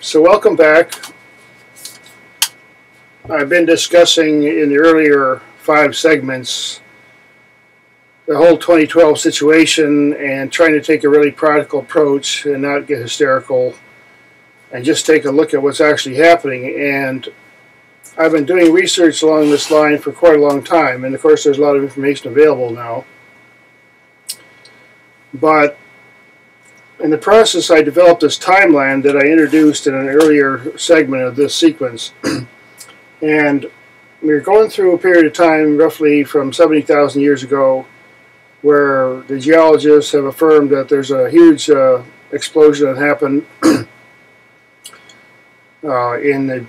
So welcome back. I've been discussing in the earlier 5 segments the whole 2012 situation and trying to take a really practical approach and not get hysterical and just take a look at what's actually happening. And I've been doing research along this line for quite a long time, and of course there's a lot of information available now. But in the process, I developed this timeline that I introduced in an earlier segment of this sequence. And we're going through a period of time roughly from 70,000 years ago where the geologists have affirmed that there's a huge explosion that happened in the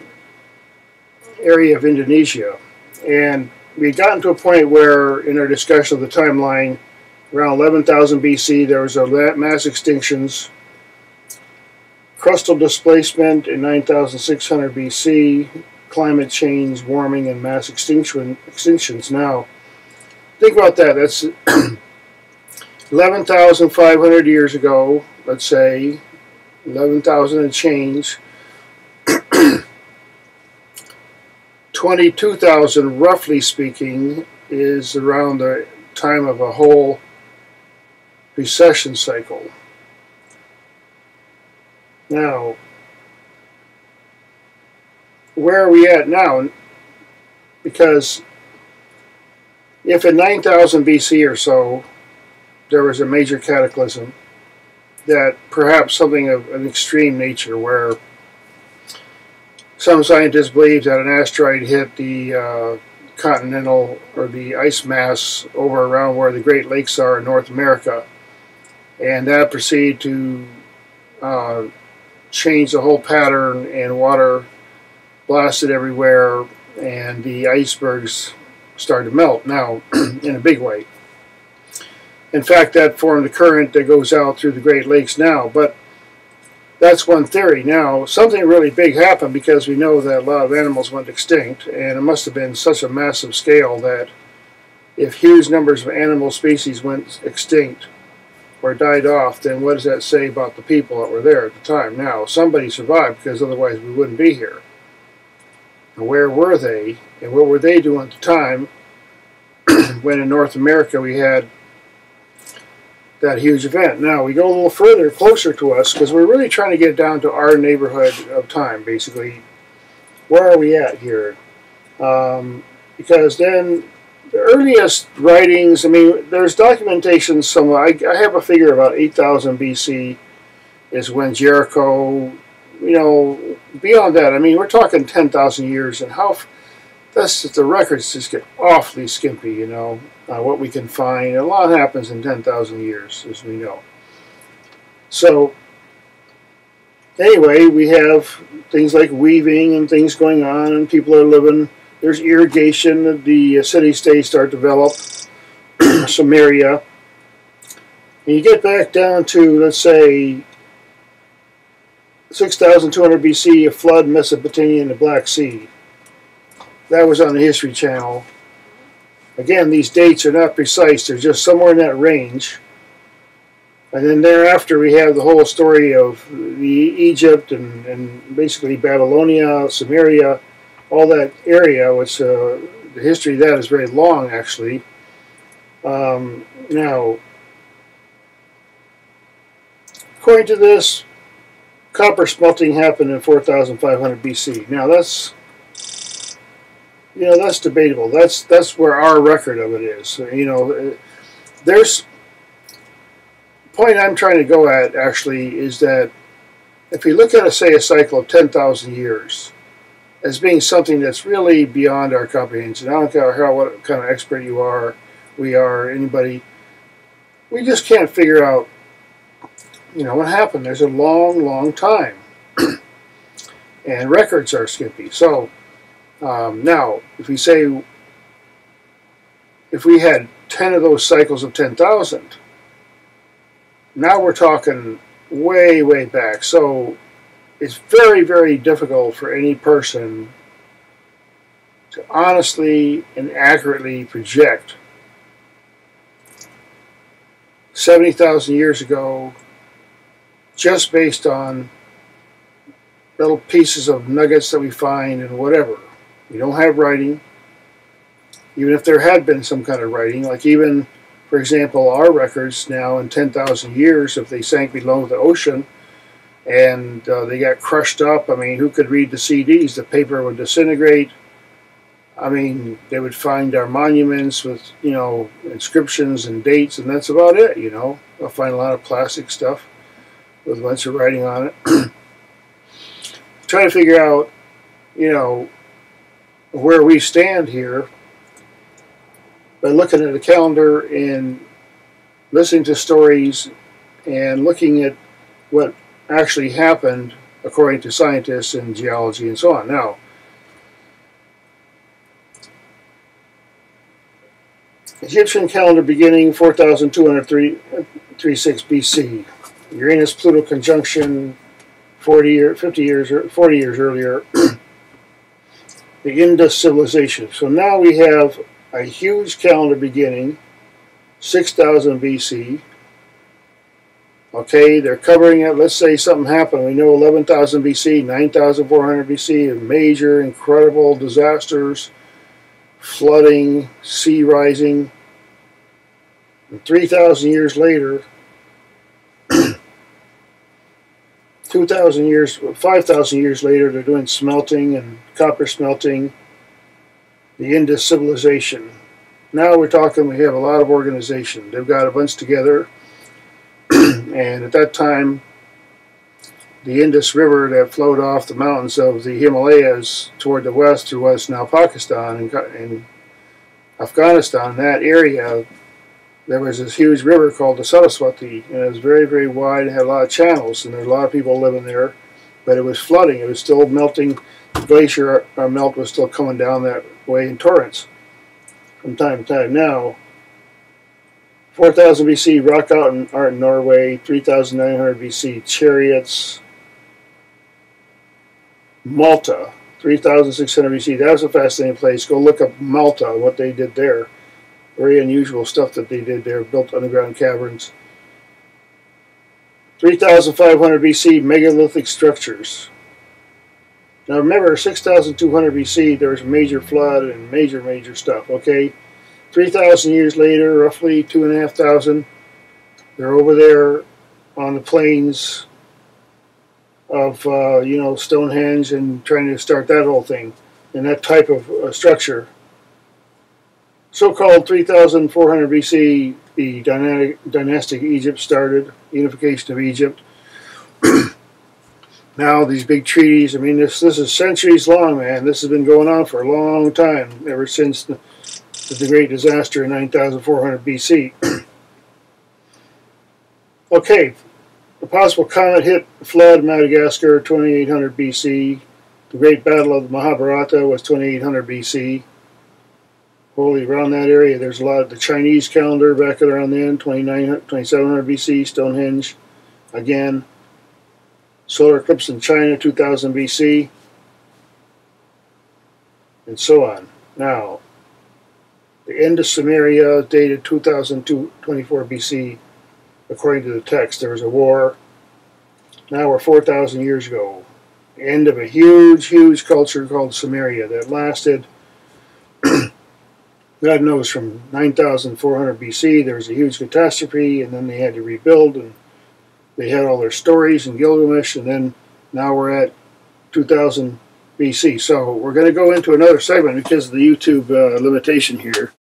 area of Indonesia. And we'd gotten to a point where in our discussion of the timeline, around 11,000 BC, there was a mass extinctions, crustal displacement in 9,600 BC, climate change, warming, and mass extinctions. Now, think about that. That's 11,500 years ago, let's say, 11,000 and change. 22,000, roughly speaking, is around the time of a whole recession cycle. Now, where are we at now? Because if in 9,000 BC or so there was a major cataclysm, that perhaps something of an extreme nature where some scientists believe that an asteroid hit the continental or the ice mass over around where the Great Lakes are in North America, and that proceeded to change the whole pattern, and water blasted everywhere, and the icebergs started to melt now in a big way. In fact, that formed the current that goes out through the Great Lakes now. But that's one theory. Now, something really big happened because we know that a lot of animals went extinct, and it must have been such a massive scale that if huge numbers of animal species went extinct or died off, then what does that say about the people that were there at the time? Now, somebody survived because otherwise we wouldn't be here. And where were they, and what were they doing at the time when in North America we had that huge event? Now, we go a little further, closer to us, because we're really trying to get down to our neighborhood of time, basically. Where are we at here? Because then the earliest writings, I mean, there's documentation somewhere. I have a figure about 8,000 BC is when Jericho, you know, beyond that, I mean, we're talking 10,000 years, and how, that's the records just get awfully skimpy, you know, what we can find. A lot happens in 10,000 years, as we know. So, anyway, we have things like weaving and things going on, and people are living. There's irrigation. The city-states start to develop, Samaria. And you get back down to, let's say, 6,200 BC, a flood in Mesopotamia in the Black Sea. That was on the History Channel. Again, these dates are not precise. They're just somewhere in that range. And then thereafter, we have the whole story of Egypt and basically Babylonia, Samaria, all that area, which the history of that is very long, actually. Now, according to this, copper smelting happened in 4,500 BC. Now, that's, you know, that's debatable. That's where our record of it is. You know, there's the point I'm trying to go at, actually, is that if you look at, say, a cycle of 10,000 years as being something that's really beyond our comprehension. I don't care what kind of expert you are, we are, anybody, we just can't figure out, you know, what happened. There's a long, long time. And records are skimpy. So, now, if we say, if we had 10 of those cycles of 10,000, now we're talking way, way back. So, it's very, very difficult for any person to honestly and accurately project 70,000 years ago just based on little pieces of nuggets that we find and whatever. We don't have writing. Even if there had been some kind of writing, like even, for example, our records now in 10,000 years, if they sank below the ocean and they got crushed up, I mean, who could read the CDs? The paper would disintegrate. I mean, they would find our monuments with, you know, inscriptions and dates, and that's about it, you know. They'll find a lot of plastic stuff with a bunch of writing on it. Try to figure out, you know, where we stand here by looking at a calendar and listening to stories and looking at what actually happened according to scientists and geology and so on. Now, Egyptian calendar beginning 4236 BC. Uranus-Pluto conjunction 40 years earlier. The Indus civilization. So now we have a huge calendar beginning 6000 BC. Okay, they're covering it. Let's say something happened. We know 11,000 BC, 9,400 BC, major, incredible disasters, flooding, sea rising. And 3,000 years later, 2,000 years, 5,000 years later, they're doing smelting and copper smelting, the Indus civilization. Now we're talking, we have a lot of organization. They've got a bunch together, and at that time, the Indus River that flowed off the mountains of the Himalayas toward the west through what's now Pakistan and Afghanistan, that area, there was this huge river called the Saraswati, and it was very, very wide and had a lot of channels, and there's a lot of people living there, but it was flooding. It was still melting. The glacier melt was still coming down that way in torrents from time to time. Now, 4000 BC, rock art in Norway, 3900 BC, chariots, Malta, 3600 BC. That was a fascinating place. Go look up Malta, what they did there. Very unusual stuff that they did there, built underground caverns. 3500 BC, megalithic structures. Now remember, 6200 BC, there was a major flood and major stuff, okay? 3,000 years later, roughly 2,500, they're over there on the plains of, you know, Stonehenge and trying to start that whole thing and that type of structure. So-called 3,400 BC, the dynastic Egypt started, unification of Egypt. Now these big treaties, I mean, this is centuries long, man. This has been going on for a long time, ever since the great disaster in 9,400 BC. Okay, the possible comet hit flood Madagascar 2800 BC. The Great Battle of the Mahabharata was 2800 BC. Holy, around that area, there's a lot of the Chinese calendar back around then, 2700 BC, Stonehenge, again. Solar eclipse in China, 2000 BC, and so on. Now, the end of Sumeria dated 2024 BC, according to the text. There was a war. Now we're 4,000 years ago. The end of a huge culture called Sumeria that lasted, God knows, from 9,400 BC. There was a huge catastrophe, and then they had to rebuild, and they had all their stories in Gilgamesh, and then now we're at 2000 BC. So we're going to go into another segment because of the YouTube limitation here.